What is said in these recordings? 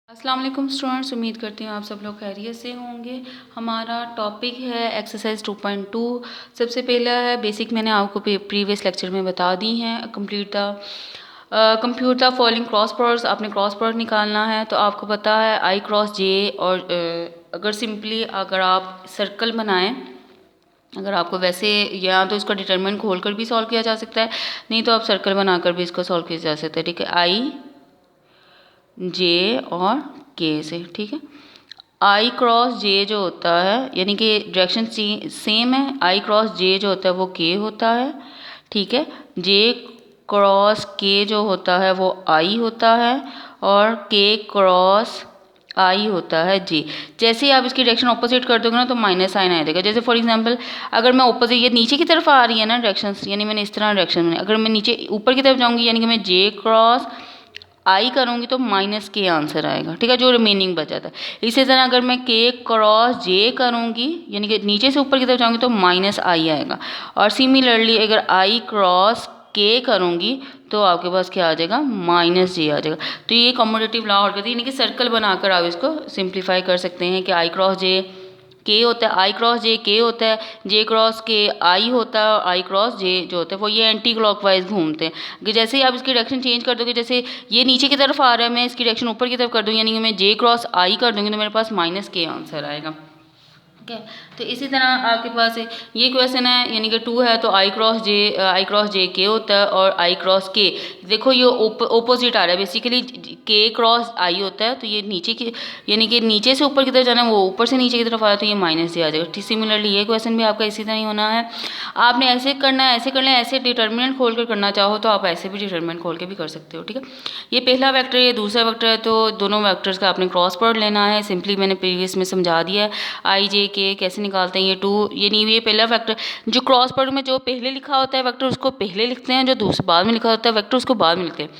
अस्सलाम वालेकुम स्टूडेंट्स, उम्मीद करती हूँ आप सब लोग खैरियत से होंगे। हमारा टॉपिक है एक्सरसाइज 2.2। सबसे पहला है बेसिक, मैंने आपको प्रीवियस लेक्चर में बता दी हैं। Compute the following cross products. आपने क्रॉस प्रोडक्ट निकालना है तो आपको पता है आई क्रॉस जे, और अगर सिंपली अगर आप सर्कल बनाएं, अगर आपको वैसे या तो इसका डिटरमिनेंट खोल कर भी सॉल्व किया जा सकता है, नहीं तो आप सर्कल बनाकर भी इसको सॉल्व किया जा सकता है। ठीक है, आई जे और के से। ठीक है, आई क्रॉस जे जो होता है, यानी कि डायरेक्शन सेम है। आई क्रॉस जे जो होता है वो के होता है। ठीक है, जे क्रॉस के जो होता है वो आई होता है, और के क्रॉस आई होता है जे। जैसे ही आप इसकी डायरेक्शन ऑपोजिट कर दोगे ना तो माइनस साइन आ जाएगा। जैसे फॉर एग्जांपल, अगर मैं ऑपोजिट, ये नीचे की तरफ आ रही है ना डायरेक्शन, यानी मैंने इस तरह डायरेक्शन में, अगर मैं नीचे ऊपर की तरफ जाऊंगी यानी कि मैं जे क्रॉस आई करूँगी तो माइनस के आंसर आएगा। ठीक है, जो रिमेनिंग बचा था। इसी तरह अगर मैं के क्रॉस जे करूँगी, यानी कि नीचे से ऊपर की तरफ जाऊँगी तो माइनस आई आएगा। और सिमिलरली अगर आई क्रॉस के करूँगी तो आपके पास क्या आ जाएगा, माइनस जे आ जाएगा। तो ये कम्यूटेटिव लॉ होती है, यानी कि सर्कल बनाकर आप इसको सिंप्लीफाई कर सकते हैं कि आई क्रॉस जे के होता है, आई क्रॉस जे के होता है, जे क्रॉस के आई होता है, और आई क्रॉस जे जो होता है वो ये एंटी क्लॉकवाइज घूमते हैं। कि जैसे ही आप इसकी डायरेक्शन चेंज कर दोगे, जैसे ये नीचे की तरफ आ रहा है, मैं इसकी डायरेक्शन ऊपर की तरफ कर दूँगी, यानी कि मैं जे क्रॉस आई कर दूँगी तो मेरे पास माइनस के आंसर आएगा। ठीक है, तो इसी तरह आपके पास ये क्वेश्चन है, यानी कि 2 है तो आई क्रॉस जे के होता है, और आई क्रॉस के, देखो ये ओपोजिट आ रहा है बेसिकली, के क्रॉस आई होता है, तो ये नीचे की, यानी कि नीचे से ऊपर की तरफ जाना है, वो ऊपर से नीचे की तरफ आया तो ये माइनस से आ जाएगा। ठीक, सिमिलरली ये क्वेश्चन भी आपका इसी तरह ही होना है। आपने ऐसे करना है, ऐसे कर लें, ऐसे डिटर्मिनेंट खोल कर करना चाहो तो आप ऐसे भी डिटर्मिनेंट खोल के भी कर सकते हो। ठीक है, ये पहला वेक्टर, ये दूसरा वेक्टर है, तो दोनों वेक्टर्स का आपने क्रॉस प्रोडक्ट लेना है। सिंपली मैंने प्रीवियस में समझा दिया है, आई जे के कैसे निकालते हैं। ये 2, ये नहीं, ये पहला वेक्टर, जो क्रॉस प्रोडक्ट में जो पहले लिखा होता है वेक्टर उसको पहले लिखते हैं, जो दूसरे बाद में लिखा होता है वेक्टर उसको बाद में लिखते हैं।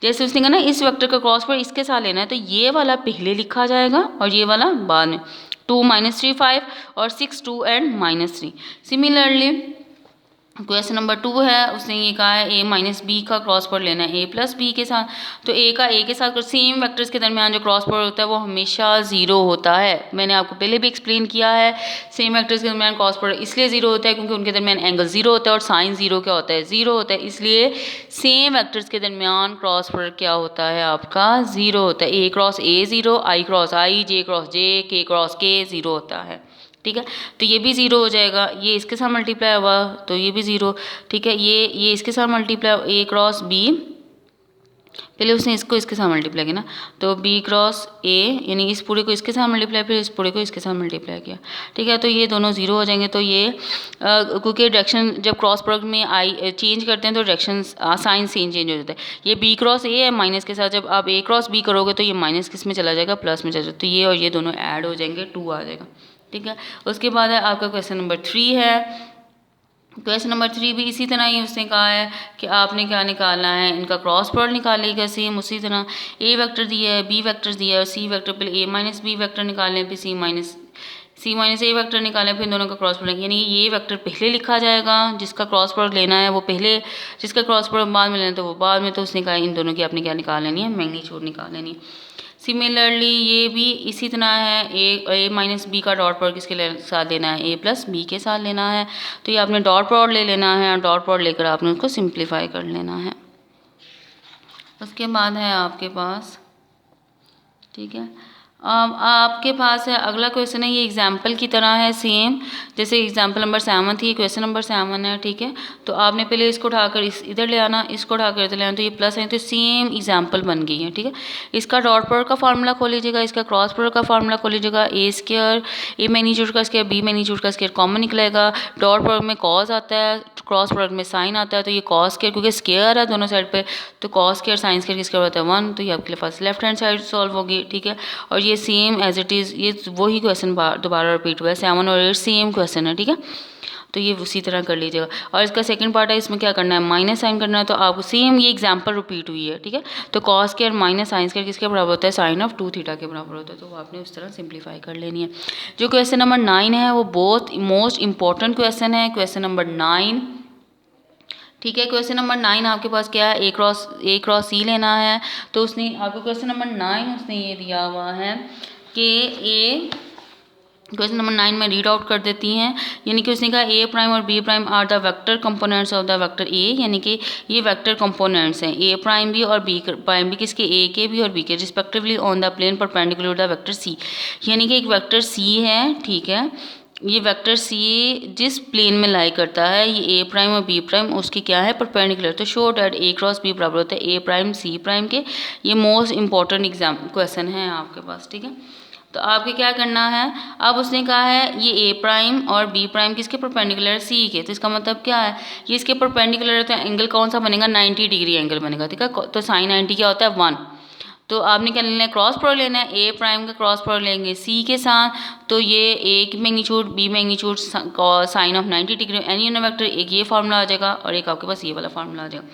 जैसे उसने कहा ना इस वेक्टर का क्रॉस प्रोडक्ट इसके साथ लेना है, तो ये वाला पहले लिखा जाएगा और ये वाला बाद में। 2 -3 5 और 6 2 एंड -3। सिमिलरली क्वेश्चन नंबर 2 है, उसने ये कहा है ए माइनस बी का क्रॉस प्रोडक्ट लेना है ए प्लस बी के साथ। तो ए का ए के साथ सेम वेक्टर्स के दरमियान जो क्रॉस प्रोडक्ट होता है वो हमेशा 0 होता है। मैंने आपको पहले भी एक्सप्लेन किया है, सेम वेक्टर्स के दरमियान क्रॉस प्रोडक्ट इसलिए 0 होता है क्योंकि उनके दरमियान एंगल 0 होता है, और साइन 0 क्या होता है, 0 होता है। इसलिए सेम वेक्टर्स के दरमियान क्रॉस प्रोडक्ट क्या होता है आपका, 0 होता है। A cross A 0, I cross I, J cross J, K cross के 0 होता है। ठीक है, तो ये भी 0 हो जाएगा, ये इसके साथ मल्टीप्लाई हुआ तो ये भी 0। ठीक है, ये इसके साथ मल्टीप्लाई, ए क्रॉस बी, पहले उसने इसको इसके साथ मल्टीप्लाई किया ना, तो बी क्रॉस ए, यानी इस पूरे को इसके साथ मल्टीप्लाई, फिर इस पूरे को इसके साथ मल्टीप्लाई किया। ठीक है, तो ये दोनों 0 हो जाएंगे। तो ये क्योंकि डायरेक्शन जब क्रॉस प्रोडक्ट में आई चेंज करते हैं तो डायरेक्शन साइन सेम चेंज हो जाता है। ये बी क्रॉस ए है माइनस के साथ, जब आप ए क्रॉस बी करोगे तो ये माइनस किस में चला जाएगा, प्लस में चला जाएगा। तो ये और ये दोनों ऐड हो जाएंगे, 2 आ जाएगा। ठीक है, उसके बाद है आपका क्वेश्चन नंबर 3 है। क्वेश्चन नंबर 3 भी इसी तरह ही उसने कहा है कि आपने क्या निकालना है, इनका क्रॉस प्रोडक्ट निकालेगा। सेम उसी तरह ए वेक्टर दिया है, बी वेक्टर दिया है, और सी वेक्टर, पहले ए माइनस बी वेक्टर निकालें, फिर सी माइनस ए वेक्टर निकालें, फिर दोनों का क्रॉस प्रोडक्ट, यानी ये वेक्टर पहले लिखा जाएगा, जिसका क्रॉस प्रोडक्ट लेना है वो पहले, जिसका क्रॉस प्रोडक्ट बाद में लेना है तो वो बाद में। तो उसने कहा इन दोनों की आपने क्या निकाल लेनी है, मैग्नीट्यूड निकाल लेनी है। सिमिलरली ये भी इसी तरह है, ए माइनस बी का डॉट प्रोडक्ट किसके साथ लेना है, ए प्लस बी के साथ लेना है। तो ये आपने डॉट प्रोडक्ट ले लेना है, और डॉट प्रोडक्ट लेकर आपने उसको सिंप्लीफाई कर लेना है। उसके बाद है आपके पास, ठीक है, आपके पास है अगला क्वेश्चन है, ये एग्जाम्पल की तरह है सेम, जैसे एग्जाम्पल नंबर 7 थी, क्वेश्चन नंबर 7 है। ठीक है, तो आपने पहले इसको उठाकर इधर ले आना, इसको उठाकर इधर ले आना, तो ये प्लस है, तो सेम एग्जाम्पल बन गई है। ठीक है, इसका डॉट प्रोडक्ट का फार्मूला खोल लीजिएगा, इसका क्रॉस प्रोडक्ट का फार्मूला खोल लीजिएगा। ए स्क्वायर, ए मैग्नीट्यूड का स्क्वायर, बी मैग्नीट्यूड का स्क्वायर कॉमन निकलेगा। डॉट प्रोडक्ट में कॉस आता है, क्रॉस प्रोडक्ट में साइन आता है, तो ये कॉस स्क्वायर, क्योंकि स्क्वायर है दोनों साइड पे, तो कॉस स्क्वायर साइन स्क्वायर किसका होता है 1, तो ये आपके पास लेफ्ट हैंड साइड सॉल्व होगी। ठीक है, और ये सेम एज इट इज़, ये वही क्वेश्चन दोबारा रिपीट हुआ है, 7 और 8 सेम क्वेश्चन है। ठीक है, तो ये उसी तरह कर लीजिएगा। और इसका सेकंड पार्ट है, इसमें क्या करना है, माइनस साइन करना है, तो आपको सेम ये एग्जांपल रिपीट हुई है। ठीक है, तो cos square minus sine square किसके बराबर होता है, साइन ऑफ 2 थीटा के बराबर होता है, तो वो आपने उस तरह सिंप्लीफाई कर लेनी है। जो क्वेश्चन नंबर 9 है वो बहुत मोस्ट इंपॉर्टेंट क्वेश्चन है, क्वेश्चन नंबर 9। ठीक है। क्वेश्चन नंबर 9 आपके पास क्या है, ए क्रॉस सी लेना है। तो उसने आपको क्वेश्चन नंबर 9 उसने ये दिया हुआ है कि ए, क्वेश्चन नंबर 9 में रीड आउट कर देती हैं, यानी कि उसने कहा ए प्राइम और B prime are the vector components of the vector A, यानी कि ये वेक्टर कंपोनेंट्स हैं ए प्राइम भी और बी प्राइम भी, किसके, ए के भी और बी के, respectively on the plane perpendicular the vector C. यानी कि एक वेक्टर सी है, ठीक है, ये वेक्टर सी जिस प्लेन में लाई करता है, ये ए प्राइम और बी प्राइम उसकी क्या है, परपेंडिकुलर। तो show that A cross B बराबर होता है ए प्राइम सी प्राइम के। ये मोस्ट इंपॉर्टेंट एग्जाम क्वेश्चन है आपके पास, ठीक है। तो आपके क्या करना है, अब उसने कहा है ये ए प्राइम और बी प्राइम किसके परपेंडिकुलर है, सी के। तो इसका मतलब क्या है, ये इसके परपेंडिकुलर है, तो एंगल कौन सा बनेगा, 90 डिग्री एंगल बनेगा, ठीक है। तो साइन 90 क्या होता है, 1। तो आपने क्या लेना है, क्रॉस प्रोडक्ट लेना है, ए प्राइम का क्रॉस प्रोडक्ट लेंगे सी के साथ, तो ये ए की magnitude B magnitude sine of 90 degree any unit vector, एक ये फार्मूला आ जाएगा और एक आपके पास ये वाला फार्मूला आ जाएगा।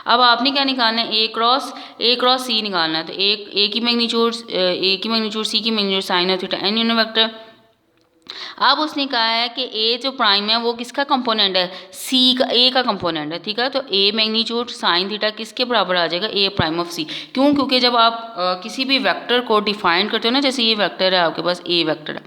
अब आपने क्या निकालना है, ए क्रॉस सी निकालना है। तो ए की मैग्नीट्यूड सी की magnitude sine of theta any unit vector. अब उसने कहा है कि ए जो प्राइम है वो किसका कंपोनेंट है, सी का, ए का कंपोनेंट है, ठीक है। तो ए मैग्नीट्यूड साइन थीटा किसके बराबर आ जाएगा, ए प्राइम ऑफ सी। क्यों, क्योंकि जब आप किसी भी वेक्टर को डिफाइन करते हो ना, जैसे ये वेक्टर है आपके पास, ए वेक्टर है,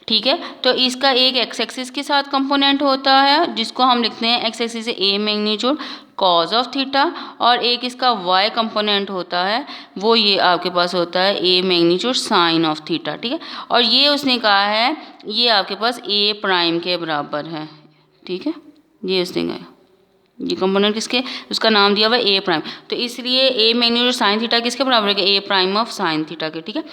ठीक है, तो इसका एक एक्स एक्सिस के साथ कंपोनेंट होता है जिसको हम लिखते हैं एक्स एक्सिस से ए मैग्नीट्यूड कॉज ऑफ थीटा, और एक इसका वाई कंपोनेंट होता है, वो ये आपके पास होता है ए मैग्नीट्यूड साइन ऑफ थीटा, ठीक है। और ये उसने कहा है ये आपके पास ए प्राइम के बराबर है, ठीक है, ये उसने कहा ये कंपोनेंट किसके, उसका नाम दिया हुआ है ए प्राइम। तो इसलिए ए मैग्नीट्यूड साइन थीटा किसके बराबर है, A prime of sine theta के, ठीक है।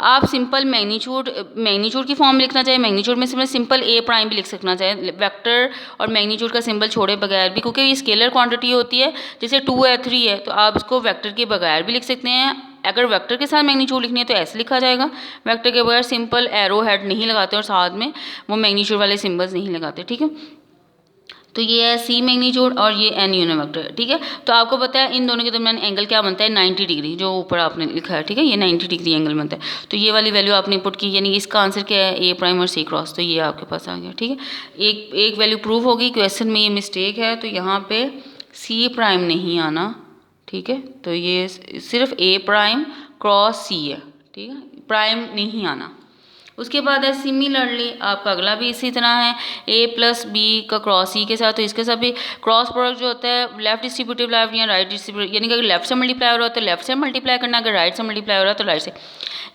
आप सिंपल मैग्नीट्यूड की फॉर्म लिखना चाहे, मैग्नीट्यूड में सिंपल ए प्राइम भी लिख सकना चाहे, वेक्टर और मैग्नीट्यूड का सिंबल छोड़े बगैर भी, क्योंकि ये स्केलर क्वांटिटी होती है, जैसे 2 है 3 है, तो आप इसको वेक्टर के बगैर भी लिख सकते हैं। अगर वेक्टर के साथ मैग्नीट्यूड लिखनी है तो ऐसे लिखा जाएगा, वेक्टर के बगैर सिंपल एरो हेड नहीं लगाते और साथ में वो मैग्नीट्यूड वाले सिंबल्स नहीं लगाते, ठीक है। तो ये है सी मैग्नीट्यूड और ये एन यूनिट वेक्टर, ठीक है। तो आपको पता है इन दोनों के दरमियान एंगल क्या बनता है, 90 डिग्री, जो ऊपर आपने लिखा है, ठीक है, ये 90 डिग्री एंगल बनता है। तो ये वाली वैल्यू आपने पुट की, यानी इसका आंसर क्या है, ए प्राइम और सी क्रॉस, तो ये आपके पास आ गया, ठीक है। एक वैल्यू प्रूव होगी, क्वेश्चन में ये मिस्टेक है, तो यहाँ पे सी प्राइम नहीं आना, ठीक है। तो ये सिर्फ ए प्राइम क्रॉस सी है, ठीक है, प्राइम नहीं आना। उसके बाद है सिमिलरली आपका अगला भी इसी तरह है, ए प्लस बी का क्रॉस सी के साथ, तो इसके साथ भी क्रॉस प्रोडक्ट जो होता है लेफ्ट डिस्ट्रीब्यूटिव लेफ्ट या राइट डिस्ट्रीब्यूटिव, यानी कि अगर लेफ्ट से मल्टीप्लाई हो रहा है तो लेफ्ट से मल्टीप्लाई करना, अगर राइट से मल्टीप्लाई हो रहा है तो राइट से।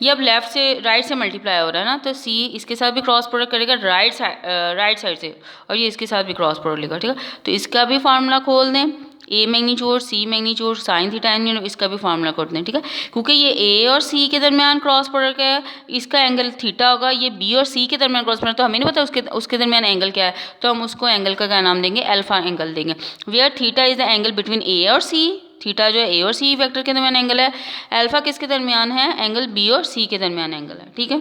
ये अब लेफ्ट से राइट से मल्टीप्लाई हो रहा है ना, तो सी इसके साथ भी क्रॉस प्रोडक्ट करेगा राइट साइड से, और ये इसके साथ भी क्रॉस प्रोडक्ट लेगा, ठीक है। तो इसका भी फार्मूला खोल दें, A magnitude C magnitude sine theta N, इसका भी फार्मूला करते हैं, ठीक है। क्योंकि ये ए और सी के दरमियान क्रॉस प्रोडक्ट है, इसका एंगल थीटा होगा, ये बी और सी के दरमियान क्रॉस प्रोडक्ट, तो हमें नहीं पता उसके दरमियान एंगल क्या है, तो हम उसको एंगल का क्या नाम देंगे, अल्फा एंगल देंगे। Where theta is the angle between A और सी, थीटा जो है ए और सी वेक्टर के दरमियान एंगल है, अल्फा किसके दरमियान है, एंगल बी और सी के दरमियान एंगल है, ठीक है।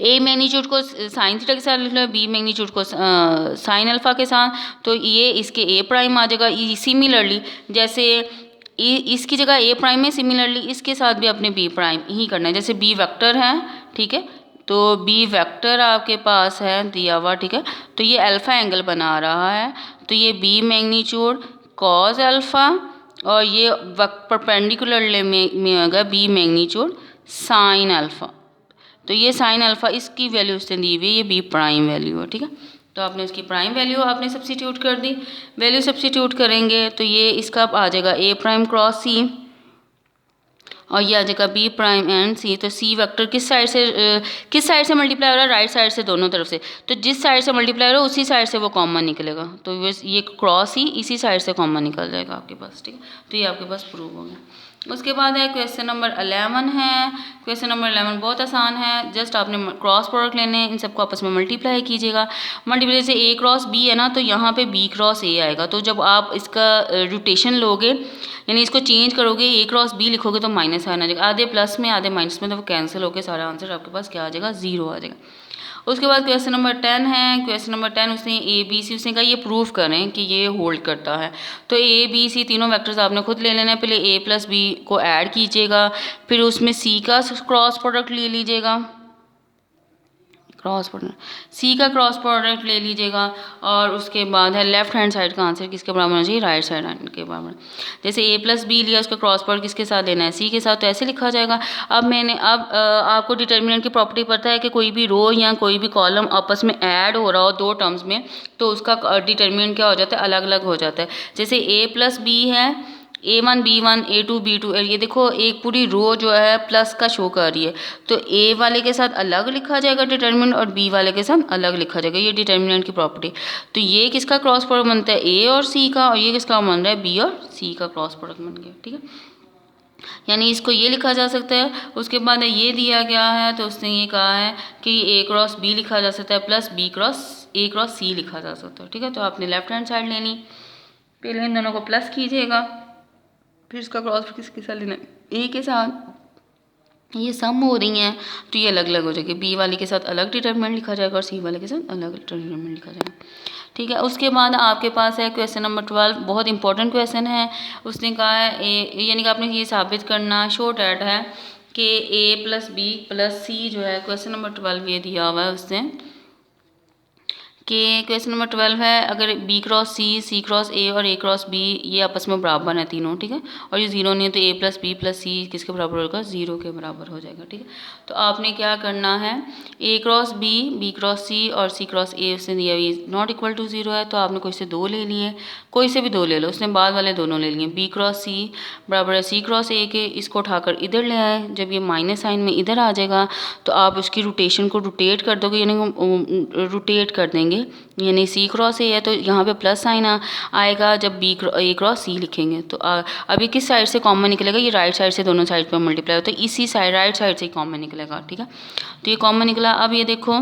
ए मैग्नीट्यूड को साइन थीटा के साथ लिख लो, बी मैग्नीट्यूड को साइन अल्फा के साथ, तो ये इसके ए प्राइम आ जाएगा। सिमिलरली जैसे इसकी जगह ए प्राइम है, सिमिलरली इसके साथ भी अपने बी प्राइम ही करना है। जैसे बी वेक्टर है, ठीक है, तो बी वेक्टर आपके पास है दिया हुआ, ठीक है, तो ये अल्फा एंगल बना रहा है, तो ये बी मैग्नीट्यूड कॉज अल्फा, और ये परपेंडिकुलर में होगा बी मैग्नीट्यूड साइन अल्फा। तो ये साइन अल्फा इसकी वैल्यू उसने दी हुई है, ये बी प्राइम वैल्यू है, ठीक है। तो आपने इसकी प्राइम वैल्यू आपने सब्स्टिट्यूट कर दी, वैल्यू सब्स्टिट्यूट करेंगे तो ये इसका आ जाएगा ए प्राइम क्रॉस सी, और ये आ जाएगा बी प्राइम एंड सी। तो सी वेक्टर किस साइड से मल्टीप्लाई हो रहा है, राइट साइड से, दोनों तरफ से। तो जिस साइड से मल्टीप्लाई हो रहा है उसी साइड से वो कॉमन निकलेगा, तो ये क्रॉस ही इसी साइड से कॉमन निकल जाएगा आपके पास, ठीक है। तो ये आपके पास प्रूव हो गया। उसके बाद है क्वेश्चन नंबर 11 है। क्वेश्चन नंबर 11 बहुत आसान है, जस्ट आपने क्रॉस प्रोडक्ट लेने हैं, इन सबको आपस में मल्टीप्लाई कीजिएगा। मल्टीप्लाई से ए क्रॉस बी है ना, तो यहाँ पे बी क्रॉस ए आएगा, तो जब आप इसका रोटेशन लोगे, यानी इसको चेंज करोगे, ए क्रॉस बी लिखोगे तो माइनस आना जाएगा, आधे प्लस में आधे माइनस में, तो वो कैंसिल होकर सारा आंसर आपके पास क्या आ जाएगा, 0 आ जाएगा। उसके बाद क्वेश्चन नंबर 10 है। क्वेश्चन नंबर 10 उसने ए बी सी, उसने कहा ये प्रूव करें कि ये होल्ड करता है। तो ए बी सी तीनों वेक्टर्स आपने खुद ले लेना है, पहले ए प्लस बी को ऐड कीजिएगा, फिर उसमें सी का क्रॉस प्रोडक्ट ले लीजिएगा, क्रॉस प्रोडक्ट, सी का क्रॉस प्रोडक्ट ले लीजिएगा और उसके बाद है लेफ्ट हैंड साइड का आंसर किसके बराबर होना चाहिए, राइट साइड हैंड के बराबर। जैसे ए प्लस बी लिया, उसका क्रॉस प्रोडक्ट किसके साथ लेना है, सी के साथ, तो ऐसे लिखा जाएगा। अब आपको डिटर्मिनेंट की प्रॉपर्टी पता है कि कोई भी रो या कोई भी कॉलम आपस में ऐड हो रहा हो दो टर्म्स में, तो उसका डिटर्मिनेंट क्या हो जाता है, अलग अलग हो जाता है। जैसे ए प्लस बी है, A1 B1 A2 B2, ये देखो एक पूरी रो जो है प्लस का शो कर रही है, तो ए वाले के साथ अलग लिखा जाएगा डिटर्मिनेंट और बी वाले के साथ अलग लिखा जाएगा, ये डिटर्मिनेंट की प्रॉपर्टी। तो ये किसका क्रॉस प्रोडक्ट बनता है, ए और सी का, और ये किसका बन रहा है, बी और सी का क्रॉस प्रोडक्ट बन गया। ठीक है, यानी इसको ये लिखा जा सकता है। उसके बाद ये दिया गया है तो उसने ये कहा है कि ए क्रॉस बी लिखा जा सकता है plus B cross A cross C लिखा जा सकता है। ठीक है, तो आपने लेफ्ट हैंड साइड लेनी, पहले इन दोनों को प्लस कीजिएगा, फिर इसका क्रॉस किसके साथ लेना है, ए के साथ। ये सम हो रही हैं तो ये अलग अलग हो जाएगी, बी वाले के साथ अलग डिटर्मिनेंट लिखा जाएगा और सी वाले के साथ अलग डिटर्मिनेंट लिखा जाएगा। ठीक है, उसके बाद आपके पास है क्वेश्चन नंबर 12, बहुत इंपॉर्टेंट क्वेश्चन है। उसने कहा है यानी कि आपने ये साबित करना, शॉर्ट ऐड है कि ए प्लस बी प्लस सी जो है, क्वेश्चन नंबर 12 ये दिया हुआ है उसने कि क्वेश्चन नंबर 12 है, अगर B cross C cross A और ए क्रॉस बी ये आपस में बराबर है तीनों, ठीक है, और ये जीरो नहीं है तो ए प्लस बी प्लस सी किसके बराबर होगा, जीरो के बराबर हो जाएगा। ठीक है, तो आपने क्या करना है, ए क्रॉस बी क्रॉस सी और सी क्रॉस ए उसने दिया ये नॉट इक्वल टू जीरो है, तो आपने कोई से दो ले लिए, कोई से भी दो ले लो, उसने बाद वाले दोनों ले लिए। बी क्रॉस सी बराबर है सी क्रॉस ए के, इसको उठाकर इधर ले आए, जब ये माइनस साइन में इधर आ जाएगा तो आप उसकी रोटेशन को रोटेट कर दोगे, यानी रोटेट कर देंगे, यानी सी क्रॉस ए है तो यहाँ पे प्लस साइन आएगा जब ए क्रॉस सी लिखेंगे। तो अब ये किस साइड से कॉमन निकलेगा, ये राइट साइड से दोनों साइड पर मल्टीप्लाई होता है, इसी साइड राइट साइड से ही कॉमन निकलेगा। ठीक है, तो ये कॉमन निकला। अब ये देखो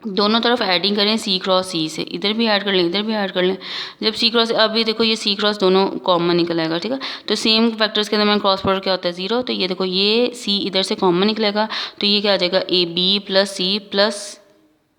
दोनों तरफ ऐडिंग करें सी क्रॉस सी से, इधर भी ऐड कर लें इधर भी ऐड कर लें, जब सी क्रॉस, अब ये देखो ये सी क्रॉस दोनों कॉमन निकल आएगा। ठीक है, तो सेम फैक्टर्स के दरमियान क्रॉस प्रोडक्ट क्या होता है, जीरो, तो ये देखो ये सी इधर से कॉमन निकलेगा तो ये क्या आ जाएगा, A B plus C plus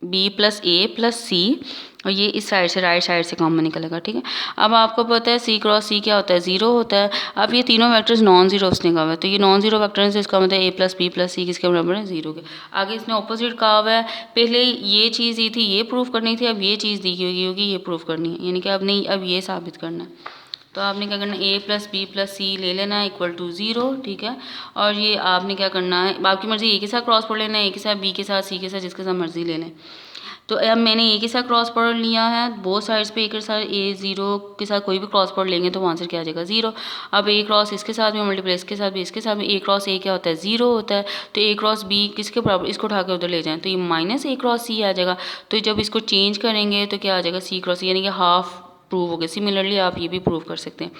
B plus A plus C, और ये इस साइड से राइट साइड से कॉमन निकलेगा। ठीक है, अब आपको पता है सी क्रॉस सी क्या होता है, जीरो होता है। अब ये तीनों वेक्टर्स नॉन जीरो उसने कहा हुआ है, तो ये नॉन जीरो वेक्टर है, इसका मतलब ए प्लस बी प्लस सी किसके बराबर है, जीरो के। आगे इसने ऑपोजिट कहा हुआ है, पहले ये चीज़ दी थी ये प्रूफ करनी थी, अब ये चीज़ दी हुई होगी ये प्रूफ करनी है, यानी कि अब नहीं, अब ये साबित करना है। तो आपने क्या करना है, ए प्लस बी प्लस सी ले लेना है इक्वल टू जीरो। ठीक है, और ये आपने क्या करना है, आपकी मर्जी, ए के साथ क्रॉस प्रोडक्ट लेना है, ए के साथ बी के साथ सी के साथ, जिसके साथ मर्जी ले लें। तो अब मैंने ए के साथ क्रॉस प्रोडक्ट लिया है, बोथ साइड्स पे ए के साथ, ए जीरो के साथ कोई भी क्रॉस प्रोडक्ट लेंगे तो आंसर क्या आ जाएगा, जीरो। अब ए क्रॉस इसके साथ भी मल्टीप्लाई इसके साथ भी इसके साथ भी, ए क्रॉस ए क्या होता है, जीरो होता है, तो ए क्रॉस बी किसके बराबर, इसको उठा के उधर ले जाएं तो ये माइनस ए क्रॉस सी आ जाएगा। तो जब इसको चेंज करेंगे तो क्या आ जाएगा, सी क्रॉस, यानी कि हाफ प्रूव हो गया। सिमिलरली आप ये भी प्रूव कर सकते हैं।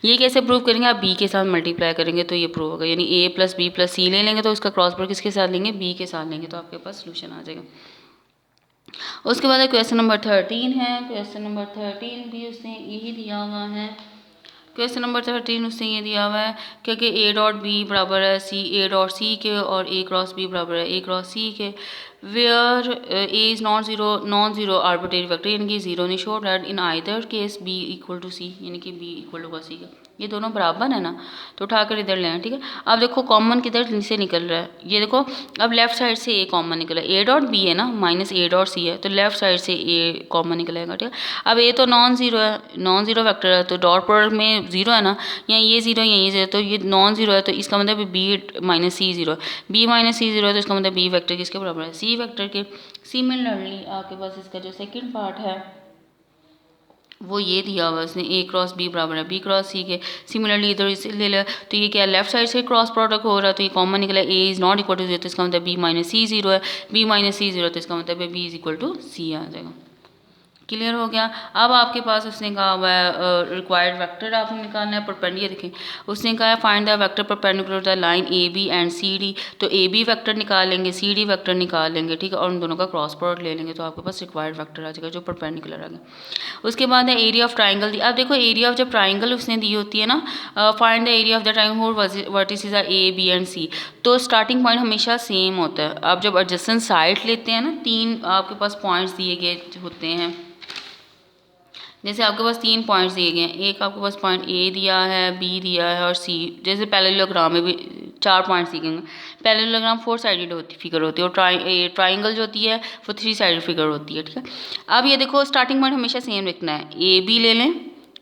ये कैसे प्रूव करेंगे, आप बी के साथ मल्टीप्लाई करेंगे तो ये प्रूव होगा, यानी ए प्लस बी प्लस सी ले लेंगे तो उसका क्रॉस प्रोडक्ट किसके साथ लेंगे, बी के साथ लेंगे, तो आपके पास सोल्यूशन आ जाएगा। उसके बाद क्वेश्चन नंबर 13 है, क्वेश्चन नंबर 13 भी उसने यही दिया हुआ है। क्वेश्चन नंबर 13 उसने ये दिया हुआ है क्योंकि ए डॉट बी बराबर है सी ए डॉट सी के और ए क्रॉस बी बराबर है ए क्रॉस सी के, where A is non zero arbitrary vector, यानी कि जीरो नहीं, show that in either case B equal to C, यानी कि बी इक्वल टू सी का, ये दोनों बराबर है ना, तो उठाकर इधर ले आए। ठीक है, अब देखो कॉमन किधर से निकल रहा है, ये देखो अब लेफ्ट साइड से ए कॉमन निकला, ए डॉट बी है ना माइनस ए डॉट सी है, तो लेफ्ट साइड से ए कॉमन निकलेगा। ठीक है, अब ए तो नॉन जीरो है, नॉन जीरो वेक्टर है, तो डॉट प्रोडक्ट में जीरो है ना, या ये जीरो या ये जीरो, तो ये नॉन जीरो है, तो इसका मतलब बी माइनस सी जीरो है, बी माइनस सी जीरो है, तो इसका मतलब बी वेक्टर किसके बराबर है, सी वेक्टर के। सिमिलरली आपके पास इसका जो सेकंड पार्ट है वो ये दिया हुआ उसने, ए क्रॉस बी बराबर है बी क्रॉस सी के। सिमिलरली इधर इसे ले लिया तो ये क्या लेफ्ट साइड से क्रॉस प्रोडक्ट हो रहा है, तो ये कॉमन निकला, A is not equal to zero, तो इसका मतलब बी माइनस सी जीरो है, बी माइनस सी जीरो, तो इसका मतलब B is equal to C आ जाएगा। क्लियर हो गया। अब आपके पास उसने कहा हुआ है रिक्वायर्ड वेक्टर आपने निकालना है परपेंडिकुलर, देखें उसने कहा है find the vector perpendicular the line A B and C D, तो ए बी वेक्टर निकाल लेंगे सी डी वेक्टर निकाल लेंगे, ठीक है, और उन दोनों का क्रॉस प्रोडक्ट ले लेंगे, तो आपके पास रिक्वायर्ड वेक्टर आ जाएगा जो परपेंडिकुलर आ गया। उसके बाद है एरिया ऑफ ट्राइंगल दी, अब देखो एरिया ऑफ जब ट्राइंगल उसने दी होती है ना, find the area of the triangle whole vertices are A B and C, तो स्टार्टिंग पॉइंट हमेशा सेम होता है। आप जब एडजेसेंट साइड लेते हैं ना, तीन आपके पास पॉइंट्स दिए गए होते हैं, जैसे आपके पास तीन पॉइंट्स दिए गए हैं, एक आपके पास पॉइंट ए दिया है, बी दिया है और सी, जैसे पैरेललोग्राम में भी 4 पॉइंट सीखेंगे। पैरेललोग्राम 4 साइडेड फिगर होती है और ट्राइंगल जो होती है वो 3 साइडेड फिगर होती है, ठीक है। अब ये देखो स्टार्टिंग पॉइंट हमेशा सेम रखना है, ए बी ले लें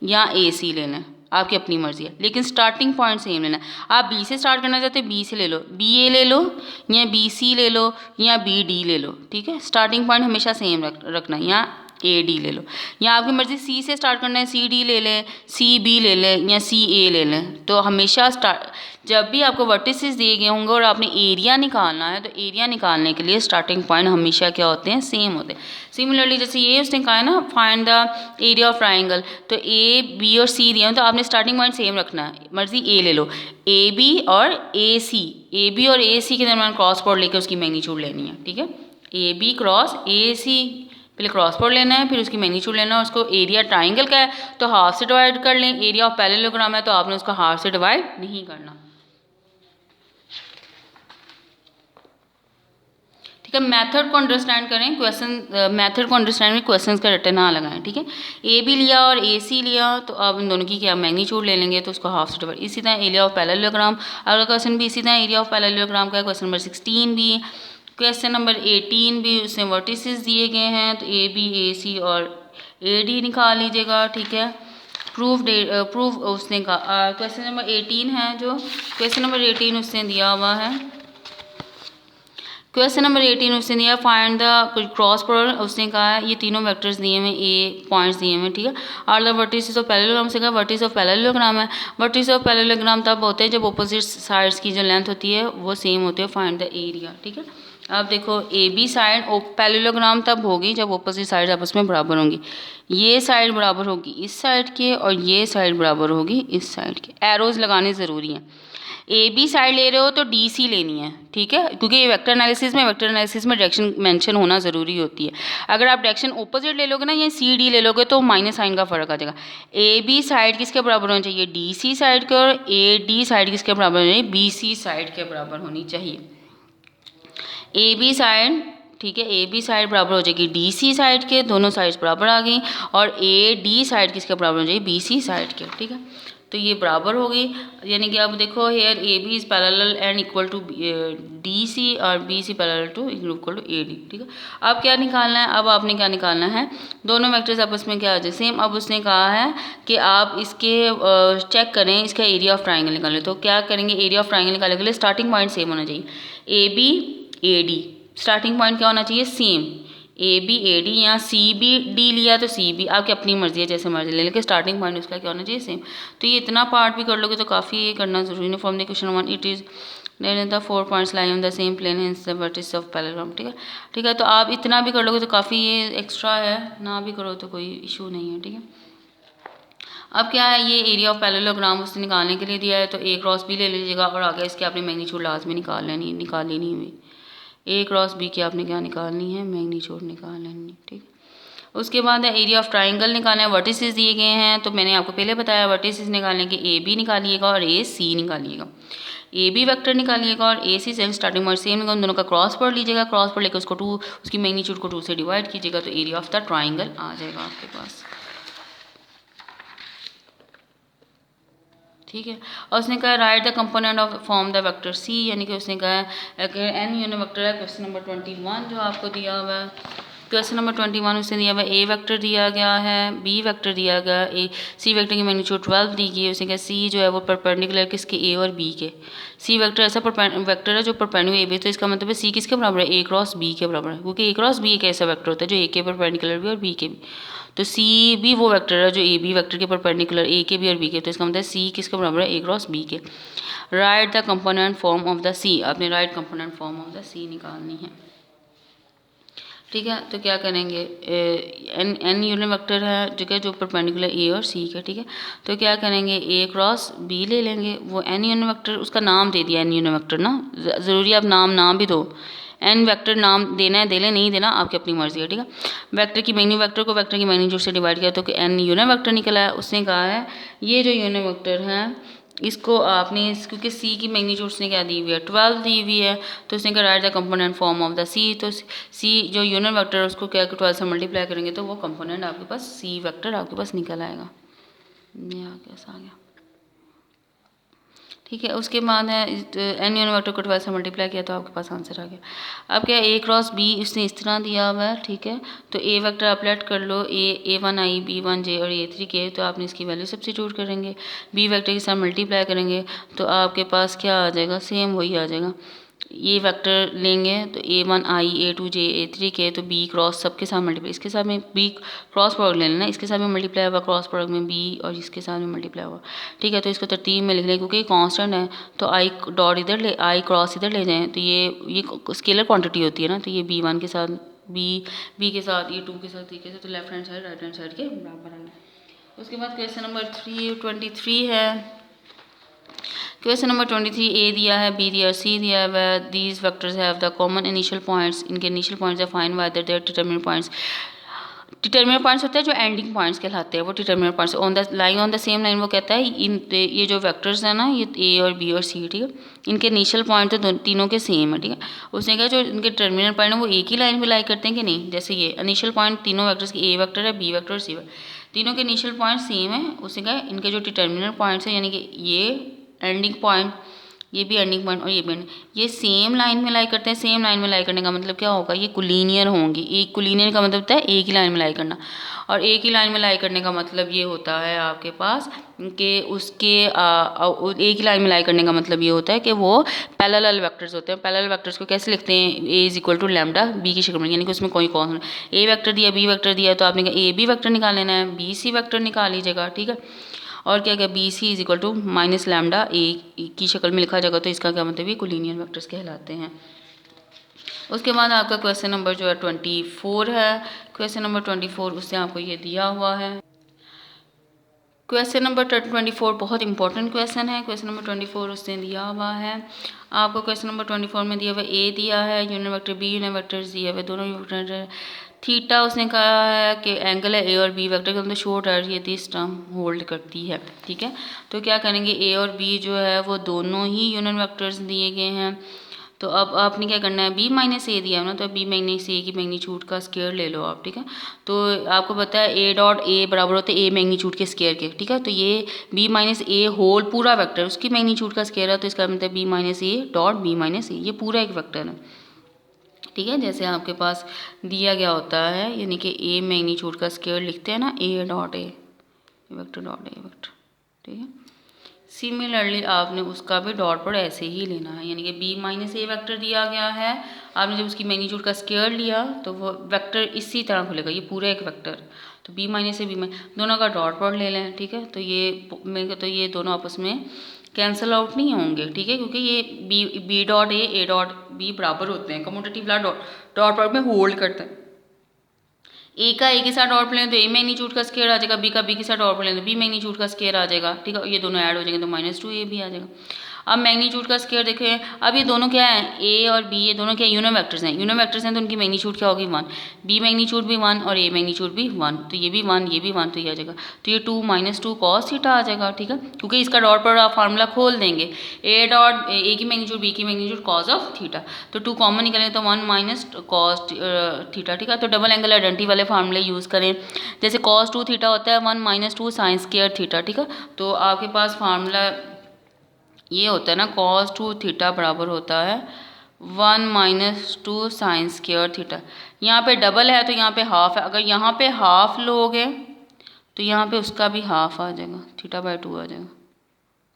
या ए सी ले लें, आपकी अपनी मर्जी है, लेकिन स्टार्टिंग पॉइंट सेम लेना है। आप बी से स्टार्ट करना चाहते हो बी से ले लो, बी ए ले लो या बी सी ले लो या बी डी ले लो, ठीक है। स्टार्टिंग पॉइंट हमेशा सेम रखना है, या ए डी ले लो, या आपकी मर्जी सी से स्टार्ट करना है सी डी ले लें, सी बी ले लें या सी ए ले लें। तो हमेशा जब भी आपको वर्टिसेस दिए गए होंगे और आपने एरिया निकालना है तो एरिया निकालने के लिए स्टार्टिंग पॉइंट हमेशा क्या होते हैं, सेम होते हैं। सिमिलरली जैसे ये उसने कहा है ना find the area of triangle, तो ए बी और सी दिए हैं तो आपने स्टार्टिंग पॉइंट सेम रखना है, मर्जी ए ले लो, ए बी और ए बी और ए सी के दरमियान क्रॉस प्रोडक्ट लेकर उसकी मैग्नीट्यूड लेनी है, ठीक है। ए बी क्रॉस ए सी, पहले क्रॉस प्रोडक्ट लेना है, फिर उसकी मैग्नीट्यूड लेना है। उसको एरिया ट्राइंगल का है तो हाफ से डिवाइड कर लें, एरिया ऑफ पैरेललोग्राम है तो आपने उसका हाफ से डिवाइड नहीं करना, ठीक है। मेथड को अंडरस्टैंड करें, क्वेश्चन मेथड को अंडरस्टैंड में क्वेश्चन का रट्टे ना लगाएं, ठीक है। ए बी लिया और ए सी लिया तो अब इन दोनों की क्या मैग्नीट्यूड ले लेंगे तो उसको हाफ से डिवाइड। इसी तरह एरिया ऑफ पैरेललोग्राम, अगला क्वेश्चन भी इसी तरह एरिया ऑफ पैरेललोग्राम का है, क्वेश्चन नंबर 16 भी, क्वेश्चन नंबर 18 भी, उसमें वर्टिसेस दिए गए हैं तो ए बी ए सी और ए डी निकाल लीजिएगा, ठीक है। प्रूफ उसने कहा, क्वेश्चन नंबर 18 है जो क्वेश्चन नंबर 18 उसने दिया हुआ है, क्वेश्चन नंबर 18 उसने दिया फाइंड द क्रॉस प्रोडक्ट। उसने कहा है ये तीनों वेक्टर्स दिए हुए, ए पॉइंट्स दिए हुए, ठीक है। और द वर्टिसेस ऑफ पैरेललोग्राम से कहा वर्टिस ऑफ पैरेललोग्राम है। वर्टिस ऑफ पैरेललोग्राम तब होते हैं जब अपोजिट साइड्स की जो लेंथ होती है वो सेम होती है, फाइंड द एरिया, ठीक है। अब देखो ए बी साइड पैरेललोग्राम तब होगी जब अपोजिट साइड आपस में बराबर होंगी। ये साइड बराबर होगी इस साइड के और ये साइड बराबर होगी इस साइड के। एरोज लगाने ज़रूरी हैं। ए बी साइड ले रहे हो तो डी सी लेनी है, ठीक है, क्योंकि ये वेक्टर एनालिसिस में डायरेक्शन मेंशन होना ज़रूरी होती है। अगर आप डायरेक्शन ऑपोजिट ले लोगे ना या सी डी ले लोगे तो माइनस साइन का फ़र्क आ जाएगा। ए बी साइड किसके बराबर होनी चाहिए, डी सी साइड के, और ए डी साइड किसके बराबर होनी चाहिए, बी सी साइड के बराबर होनी चाहिए। ए बी साइड, ठीक है, ए बी साइड बराबर हो जाएगी डी सी साइड के, दोनों साइड्स बराबर आ गई, और ए डी साइड किसके बराबर हो जाएगी, बी सी साइड के, ठीक है। तो ये बराबर होगी, यानी कि अब देखो here A B is parallel and equal to D C और B C parallel to equal to A D, ठीक है। अब क्या निकालना है, अब आपने क्या निकालना है, दोनों वेक्टर्स आपस में क्या आ जाए सेम। अब उसने कहा है कि आप इसके चेक करें इसका एरिया ऑफ ट्राइंगल निकालें, तो क्या करेंगे, एरिया ऑफ ट्राइंगल निकालने के लिए स्टार्टिंग पॉइंट सेम होना चाहिए। A B A D starting point क्या होना चाहिए, same, A B A D, या सी बी डी लिया तो सी बी, आपकी अपनी मर्जी है जैसे मर्जी ले, लेकिन स्टार्टिंग पॉइंट उसका क्या होना चाहिए, सेम। तो ये इतना पार्ट भी कर लोगे तो काफ़ी ये करना जरूरी है। From the question 1 it is the 4 points lie on the same plane in the vertices of parallelogram, ठीक है, ठीक है। तो आप इतना भी कर लोगे तो काफ़ी ये एक्स्ट्रा है, ना भी करो तो कोई इशू नहीं है, ठीक है। अब क्या है, ये एरिया ऑफ पैरेललोग्राम उसने निकालने के लिए दिया है तो ए क्रॉस बी ले लीजिएगा, और आगे इसके आपने मैग्नीट्यूड लाजमी निकाल लेनी हुई, ए क्रॉस बी की आपने क्या निकालनी है, मैग्नीट्यूड निकाल लेनी, ठीक। उसके बाद एरिया ऑफ ट्राइंगल निकालना है, वर्टिसेस दिए गए हैं तो मैंने आपको पहले बताया वर्टिसेस निकालने के ए बी निकालिएगा और ए सी निकालिएगा, ए बी वेक्टर निकालिएगा और ए सी सेम स्टार्टिंग पॉइंट सेम, उन दोनों का क्रॉस प्रोडक्ट लीजिएगा, क्रॉस प्रोडक्ट लेकर उसको 2 उसकी मैग्नीट्यूड को 2 से डिवाइड कीजिएगा तो एरिया ऑफ द ट्राइंगल आ जाएगा आपके पास, ठीक है। और उसने कहा write the component of form the vector C, यानी कि उसने कहा एन यूनिट वेक्टर है। क्वेश्चन नंबर 21 जो आपको दिया हुआ है, क्वेश्चन नंबर 21 उसने दिया हुआ है, ए वेक्टर दिया गया है, बी वेक्टर दिया गया, ए सी वेक्टर की मैग्नीट्यूड 12 दी गई है। उसने कहा सी जो है वो परपेंडिकुलर किसके, ए और बी के। सी वेक्टर ऐसा वेक्टर है जो परपेंडिकुलर ए बी, तो इसका मतलब है सी किसके बराबर है, ए क्रॉस बी के बराबर है, क्योंकि ए क्रॉस बी एक ऐसा वेक्टर होता है जो ए के परपेंडिकुलर भी और बी के भी। तो सी भी वो वेक्टर है जो ए बी वेक्टर के परपेंडिकुलर ए के भी और बी के, तो इसका मतलब सी किसके बराबर है, ए क्रॉस बी के। Write the component form of the C, आपने write component form of the C निकालनी है, ठीक है। तो क्या करेंगे, एन यूनिट वेक्टर है जो कि जो परपेंडिकुलर ए और सी के, ठीक है। तो क्या करेंगे, ए क्रॉस बी ले लेंगे, वो एन यूनिट वेक्टर उसका नाम दे दिया, एन यूनिट वेक्टर ना ज़रूरी आप नाम भी दो, एन वेक्टर नाम देना है दे ले, नहीं देना आपकी अपनी मर्जी है, ठीक है। वेक्टर की वेक्टर को वेक्टर की मैग्नीट्यूड से डिवाइड किया तो कि एन यूनिट वेक्टर निकला है। उसने कहा है ये जो यूनिट वेक्टर है इसको आपने क्योंकि सी की मैग्नीट्यूड उसने क्या दी हुई है, 12 दी हुई है, तो उसने कहा write the component form of the C. तो सी जो यूनिट वेक्टर है उसको क्या 12 से मल्टीप्लाई करेंगे तो वो कंपोनेंट आपके पास सी वेक्टर आपके पास निकल आएगा। ये कैसा आ गया, ठीक है। उसके बाद है एन यूनिट वेक्टर को 12 से मल्टीप्लाई किया तो आपके पास आंसर आ गया। अब क्या है, ए क्रॉस बी उसने इस तरह दिया हुआ है, ठीक है। तो ए वेक्टर आप लेट कर लो, A1 I B1 J और A3 K, तो आपने इसकी वैल्यू सब्स्टिट्यूट करेंगे, बी वेक्टर के साथ मल्टीप्लाई करेंगे तो आपके पास क्या आ जाएगा, सेम वही आ जाएगा। ये वेक्टर लेंगे तो A1 I A2 J A3 K, तो बी क्रॉस सबके साथ मल्टीप्लाई, इसके साथ में बी क्रॉस प्रोडक्ट ले लेना, इसके साथ में मल्टीप्लाई हुआ क्रॉस प्रोडक्ट में बी और इसके साथ में मल्टीप्लाई हुआ, ठीक है। तो इसको तरतीब में लिख लें क्योंकि कांस्टेंट है, तो आई डॉट इधर ले, आई क्रॉस इधर ले जाएं तो ये स्केलर क्वांटिटी होती है ना, तो ये B1 के साथ बी के साथ, ये 2 के साथ, 3 के साथ, तो left hand side right hand side के बराबर आना। उसके बाद क्वेश्चन नंबर 23 है। क्वेश्चन नंबर 23 ए दिया है, बी दिया है, सी दिया है। These vectors have the common initial points, इनके इनिशियल पॉइंट्स है, find whether their determinant points. Determinant points होते हैं जो एंडिंग पॉइंट्स कहलाते हैं, वो determinant points on the line, on the same line. वो कहता है इन ये जो वेक्टर्स है ना, ये ए और बी और सी, ठीक है, इनके इनिशियल पॉइंट तो तीनों के सेम है, ठीक है। उसने कहा जो इनके डिटरमिनेंट पॉइंट है वो एक ही लाइन में लाई करते हैं कि नहीं, जैसे ये इनिशियल पॉइंट तीनों वेक्टर्स की, ए वेक्टर है, बी वेक्टर और सी वेक्टर, तीनों के इनिशियल पॉइंट सेम है। उसने कहा इनके जो डिटरमिनेंट पॉइंट्स है, यानी कि ये एंडिंग पॉइंट, ये भी एंडिंग पॉइंट और ये भी ये सेम लाइन में लाई करते हैं। सेम लाइन में लाई करने का मतलब क्या होगा, ये कोलिनियर होंगी। एक कोलिनियर का मतलब होता है एक ही लाइन में लाई करना, और एक ही लाइन में लाई करने का मतलब ये होता है आपके पास कि उसके एक ही लाइन में लाई करने का मतलब ये होता है कि वो पैरेलल वेक्टर्स होते हैं। पैरेलल वेक्टर्स को कैसे लिखते हैं, A is equal to lambda B की शक्ल में, यानी कि उसमें कोई कौन ए वेक्टर दिया, बी वेक्टर दिया, तो आपने कहा ए बी वेक्टर निकाल लेना है, बी सी वेक्टर निकाल लीजिएगा, ठीक है। और क्या क्या, B C is equal to minus lambda A की शक्ल में लिखा जाएगा, तो इसका क्या मतलब, ये कोलिनियर वेक्टर्स कहलाते हैं। उसके बाद आपका क्वेश्चन नंबर जो है 24 है। क्वेश्चन नंबर 24 उससे आपको ये दिया हुआ है। क्वेश्चन नंबर 24 बहुत इंपॉर्टेंट क्वेश्चन है। क्वेश्चन नंबर 24 उसने दिया हुआ है आपको। क्वेश्चन नंबर 24 में दिया हुआ ए दिया है, unit vector B unit vectors दिए हुए, दोनों वेक्टर थीटा उसने कहा है कि एंगल है ए और बी वेक्टर के अंदर शॉर्ट है, ये दिस टर्म होल्ड करती है, ठीक है। तो क्या करेंगे, ए और बी जो है वो दोनों ही यूनिट वेक्टर्स दिए गए हैं। तो अब आपने क्या करना है, बी माइनस ए दिया है ना, तो बी माइनस ए की मैग्नीट्यूड का स्क्वायर ले लो आप, ठीक है। तो आपको पता है ए डॉट ए बराबर होता है ए मैग्नीट्यूड के स्क्वायर के, ठीक है। तो ये बी माइनस ए होल पूरा वेक्टर उसकी मैग्नीट्यूड का स्क्वायर है, तो इसका मतलब B minus A dot B minus A, ये पूरा एक वेक्टर है, ठीक है। जैसे आपके पास दिया गया होता है, यानी कि ए मैग्नीट्यूड का स्क्वायर लिखते हैं ना, ए dot A vector dot A vector, ठीक है। सिमिलरली आपने उसका भी डॉट पर ऐसे ही लेना है, यानी कि बी माइनस ए वेक्टर दिया गया है, आपने जब उसकी मैग्नीट्यूड का स्क्वायर लिया तो वो वेक्टर इसी तरह खुलेगा, ये पूरा एक वेक्टर। तो बी माइनस से बी माइनस दोनों का डॉट प्रोडक्ट ले लें, ठीक है। तो ये दोनों आपस में कैंसिल आउट नहीं होंगे, ठीक है, क्योंकि ये B dot A dot B बराबर होते हैं, कम्यूटेटिव ला डॉट प्रोडक्ट में होल्ड करते हैं। ए का ए के साथ डॉट प्लेन तो ए मैग्नीट्यूड का स्क्वायर आ जाएगा, बी का बी के साथ डॉट प्लेन तो बी मैग्नीट्यूड का स्क्वायर आ जाएगा, ठीक है। ये दोनों ऐड हो जाएंगे तो माइनस 2 ए भी आ जाएगा। अब मैग्नीट्यूड का स्क्वायर देखें, अब ये दोनों क्या है, ए और बी, ये दोनों क्या यूनिट वेक्टर्स हैं। यूनिट वेक्टर्स हैं तो उनकी मैग्नीट्यूड क्या होगी 1, बी मैग्नीट्यूड भी 1 और ए मैग्नीट्यूड भी 1, तो ये भी 1 ये भी 1, तो ये आ जाएगा, तो ये 2 माइनस 2 कॉस थीटा आ जाएगा, ठीक है। क्योंकि इसका डॉट पर आप फार्मूला खोल देंगे, ए डॉट ए की मैग्नीट्यूड बी की मैग्नीट्यूड कॉस ऑफ थीटा, तो 2 कॉमन निकलेंगे तो 1 माइनस कॉस थीटा, ठीक है। तो डबल एंगल आइडेंटिटी वाले फार्मूले यूज़ करें, जैसे कॉस 2 थीटा होता है 1 माइनस 2 साइन स्क्वायर थीटा, ठीक है। तो आपके पास फार्मूला ये होता है ना, कॉस 2 थीटा बराबर होता है 1 माइनस 2 साइन स्क्वायर थीटा। यहाँ पे डबल है तो यहाँ पे हाफ है, अगर यहाँ पे हाफ लोगे तो यहाँ पे उसका भी हाफ आ जाएगा, थीटा बाय 2 आ जाएगा,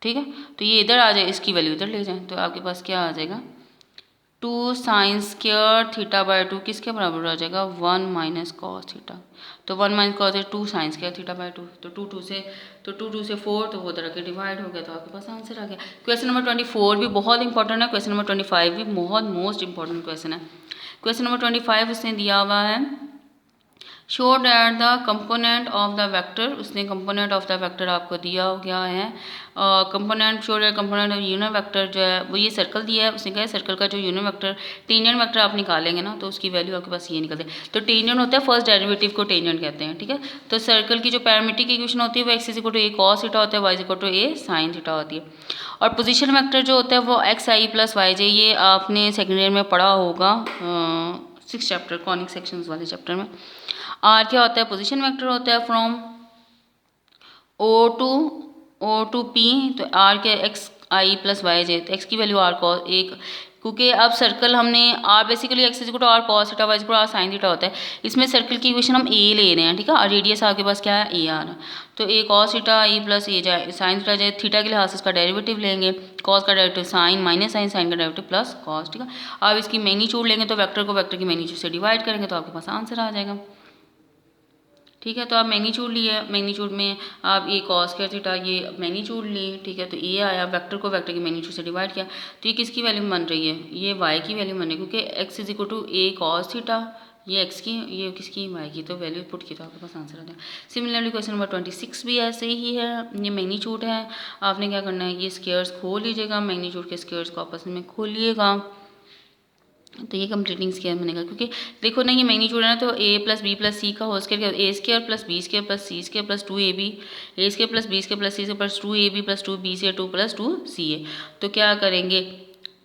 ठीक है। तो ये इधर आ जाए, इसकी वैल्यू इधर ले जाएं, तो आपके पास क्या आ जाएगा, 2 साइन स्क्वायर थीटा बाय 2 किसके बराबर आ जाएगा, 1 माइनस कॉस थीटा। तो 1 माइनस कॉस है 2 साइन स्क्वायर थीटा बाय 2, तो 2 2 से 4, तो वो तरह के डिवाइड हो गया, तो आपके पास आंसर आ गया। क्वेश्चन नंबर 24 भी बहुत इंपॉर्टेंट है, क्वेश्चन नंबर 25 भी बहुत मोस्ट इंपॉर्टेंट क्वेश्चन है। क्वेश्चन नंबर 25 उसने दिया हुआ है, show that the component of the vector, उसने कंपोनेंट ऑफ द वेक्टर आपको दिया हो गया है। Component show that component of unit vector जो है वो ये सर्कल दिया है, उसने कहा है सर्कल का जो यूनिट वेक्टर टेंजेंट वेक्टर आप निकालेंगे ना, तो उसकी वैल्यू आपके पास ये निकलती है। तो टेंजेंट होता है फर्स्ट डेरिवेटिव को टेंजेंट कहते हैं, ठीक है। तो सर्कल की जो पैरामीट्रिक इक्वेशन होती है वो X is equal to A cos theta होता है, Y is equal to A sine theta होती है। और पोजीशन वेक्टर जो होता है वो X I plus Y J, ये आपने सेकेंड ईयर में पढ़ा होगा 6 चैप्टर कॉनिक सेक्शंस वाले चैप्टर में। आर क्या होता है, पोजीशन वेक्टर होता है फ्रॉम ओ टू पी, तो आर के X I plus Y J, तो एक्स की वैल्यू आर कॉस एक, क्योंकि अब सर्कल हमने R basically X equal to R cos theta Y equal to R sine theta होता है, इसमें सर्कल की इक्वेशन हम ए ले रहे हैं, ठीक है, और रेडियस आपके पास क्या है ए आर है, तो ए कॉस थीटा ए प्लस ए जाए साइन थीटा जाए, थीटा के लिहाज से इसका डेरिवेटिव लेंगे, कॉस का derivative sine minus sine, sine का डेरिवेटिव प्लस कॉस, ठीक है। अब इसकी मैग्नीट्यूड लेंगे तो वेक्टर को वेक्टर की मैग्नीट्यूड से डिवाइड करेंगे तो आपके पास आंसर आ जाएगा, ठीक है। तो आप मैग्नीट्यूड लिए, मैग्नीट्यूड में आप ये कॉस स्क्वायर थीटा ये मैग्नीट्यूड लिए, ठीक है, तो ये आया, वेक्टर को वेक्टर की मैग्नीट्यूड से डिवाइड किया, तो ये किसकी वैल्यू बन रही है, ये वाई की वैल्यू बन रही है, क्योंकि X is equal to A cos theta, ये एक्स की, ये किसकी वाई की, तो वैल्यू पुट की तो आपके पास आंसर आ जाएगा। सिमिलरली क्वेश्चन नंबर 26 भी ऐसे ही है, ये मैग्नीट्यूड है, आपने क्या करना है, ये स्क्वायर्स खोल लीजिएगा, मैग्नीट्यूड के स्क्वायर्स को आपस में खोलिएगा, तो ये कंप्लीटिंग स्क्वायर बनेगा, क्योंकि देखो ना ये मैग्नीट्यूड है ना, तो a plus B plus C का whole square, A square plus B square plus C square plus 2ab, A square plus B square plus C square plus 2ab plus 2b square 2 plus 2ca, तो क्या करेंगे,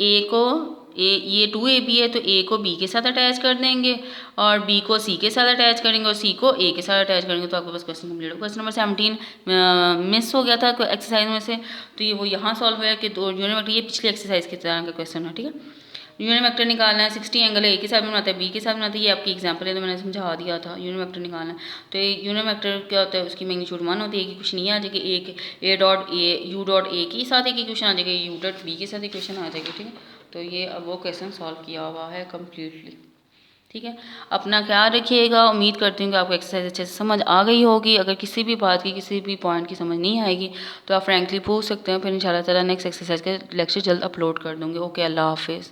a को ये 2ab है तो a को b के साथ अटैच कर देंगे और b को c के साथ अटैच करेंगे और c को a के साथ अटैच करेंगे, तो आपके पास क्वेश्चन कंप्लीट हो। क्वेश्चन नंबर 17 मिस हो गया था तो एक्सरसाइज में से, तो ये वो यहाँ सॉल्व हुआ है कि दो यूनिट वेक्टर, ये पिछली एक्सरसाइज की तरह का क्वेश्चन है, ठीक है। यूनिट वेक्टर निकालना है, 60 एंगल है, ए के साथ में बनाता है, बी के साथ बनाता है, ये आपकी एग्जांपल है तो मैंने समझा दिया था। यूनिट वेक्टर निकालना है तो ये यूनिट वेक्टर क्या होता है, उसकी मैग्नीट्यूड 1 होती है, एक इक्वेशन ये आ जाएगी, एक ए dot A U dot A के साथ एक इक्वेशन आ जाएगी, यू डॉट बी के साथ इक्वेशन आ जाएगी, ठीक है। तो ये अब वो क्वेश्चन सॉल्व किया हुआ है कम्प्लीटली, ठीक है। अपना ख्याल रखिएगा, उम्मीद करती हूँ कि आपको एक्सरसाइज अच्छे से समझ आ गई होगी। अगर किसी भी बात की, किसी भी पॉइंट की समझ नहीं आएगी तो आप फ्रैंकली पूछ सकते हैं, फिर इंशाल्लाह ताला नेक्स्ट एक्सरसाइज का लेक्चर जल्द अपलोड कर दूँगी। ओके, अल्लाह हाफिज़।